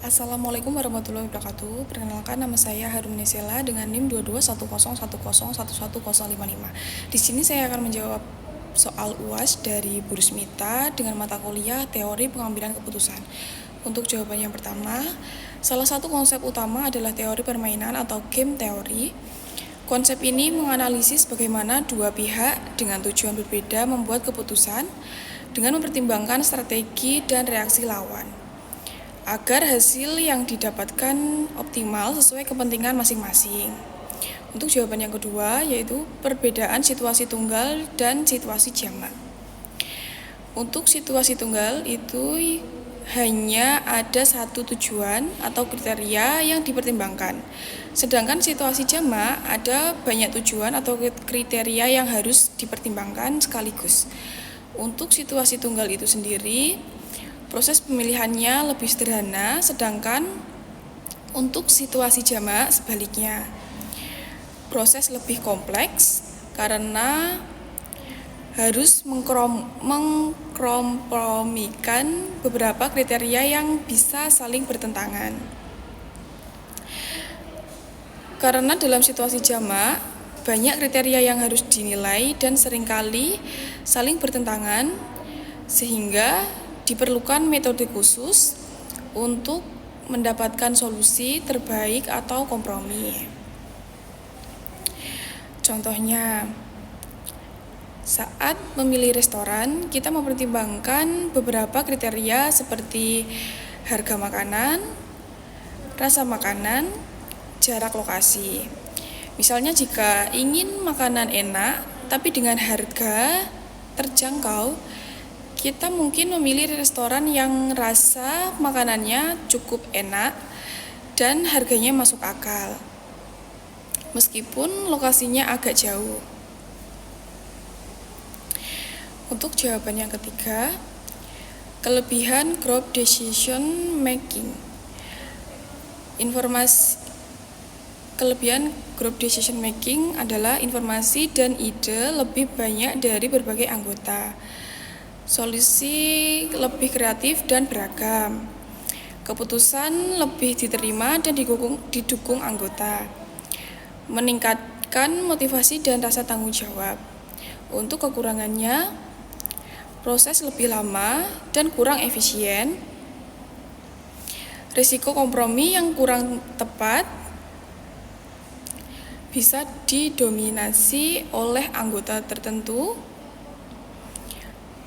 Assalamualaikum warahmatullahi wabarakatuh. Perkenalkan, nama saya Harum Nesela dengan NIM 221010111155. Di sini saya akan menjawab soal UAS dari Bu Rusmita dengan mata kuliah Teori Pengambilan Keputusan. Untuk jawaban yang pertama, salah satu konsep utama adalah teori permainan atau game teori. Konsep ini menganalisis bagaimana dua pihak dengan tujuan berbeda membuat keputusan dengan mempertimbangkan strategi dan reaksi lawan, agar hasil yang didapatkan optimal sesuai kepentingan masing-masing. Untuk jawaban yang kedua, yaitu perbedaan situasi tunggal dan situasi jamak. Untuk situasi tunggal itu hanya ada satu tujuan atau kriteria yang dipertimbangkan. Sedangkan situasi jamak ada banyak tujuan atau kriteria yang harus dipertimbangkan sekaligus. Untuk situasi tunggal itu sendiri, proses pemilihannya lebih sederhana, sedangkan untuk situasi jamak sebaliknya. Proses lebih kompleks karena harus mengkompromikan beberapa kriteria yang bisa saling bertentangan. Karena dalam situasi jamak, banyak kriteria yang harus dinilai dan seringkali saling bertentangan, sehingga diperlukan metode khusus untuk mendapatkan solusi terbaik atau kompromi. Contohnya, saat memilih restoran, kita mempertimbangkan beberapa kriteria seperti harga makanan, rasa makanan, jarak lokasi. Misalnya jika ingin makanan enak tapi dengan harga terjangkau, kita mungkin memilih restoran yang rasa makanannya cukup enak dan harganya masuk akal, meskipun lokasinya agak jauh. Untuk jawaban yang ketiga, kelebihan group decision making. Kelebihan group decision making adalah informasi dan ide lebih banyak dari berbagai anggota. Solusi lebih kreatif dan beragam. Keputusan lebih diterima dan didukung anggota. Meningkatkan motivasi dan rasa tanggung jawab. Untuk kekurangannya, proses lebih lama dan kurang efisien. Risiko kompromi yang kurang tepat bisa didominasi oleh anggota tertentu.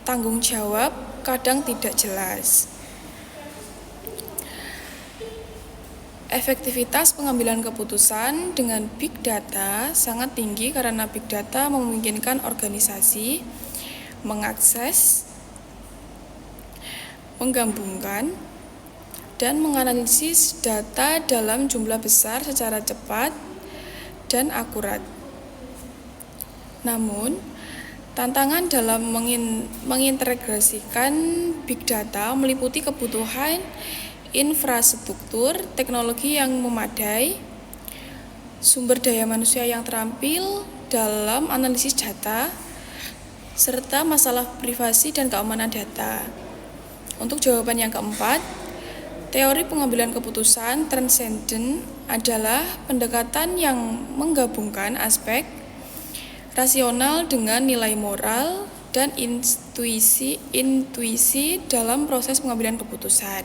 Tanggung jawab kadang tidak jelas. Efektivitas pengambilan keputusan dengan big data sangat tinggi karena big data memungkinkan organisasi mengakses, menggabungkan, dan menganalisis data dalam jumlah besar secara cepat dan akurat. Namun, tantangan dalam mengintegrasikan big data meliputi kebutuhan infrastruktur, teknologi yang memadai, sumber daya manusia yang terampil dalam analisis data, serta masalah privasi dan keamanan data. Untuk jawaban yang keempat, teori pengambilan keputusan transcendent adalah pendekatan yang menggabungkan aspek rasional dengan nilai moral dan intuisi dalam proses pengambilan keputusan.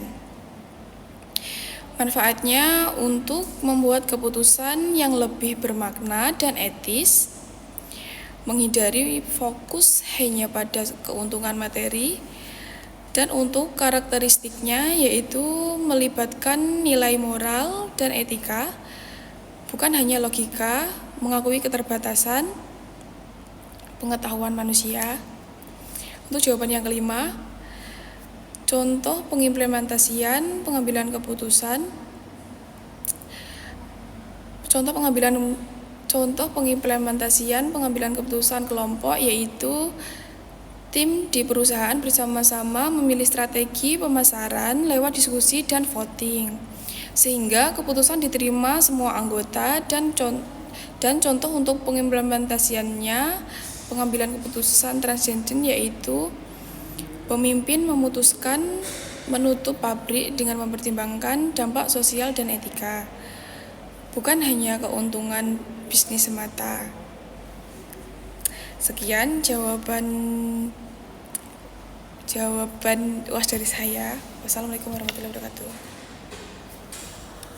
Manfaatnya untuk membuat keputusan yang lebih bermakna dan etis, menghindari fokus hanya pada keuntungan materi, dan untuk karakteristiknya yaitu melibatkan nilai moral dan etika, bukan hanya logika, mengakui keterbatasan pengetahuan manusia. Untuk jawaban yang kelima, contoh pengimplementasian pengambilan keputusan. Contoh pengimplementasian pengambilan keputusan kelompok yaitu tim di perusahaan bersama-sama memilih strategi pemasaran lewat diskusi dan voting, sehingga keputusan diterima semua anggota dan contoh untuk pengimplementasiannya pengambilan keputusan transcendent yaitu pemimpin memutuskan menutup pabrik dengan mempertimbangkan dampak sosial dan etika, bukan hanya keuntungan bisnis semata. Sekian jawaban UAS dari saya. Wassalamualaikum warahmatullahi wabarakatuh.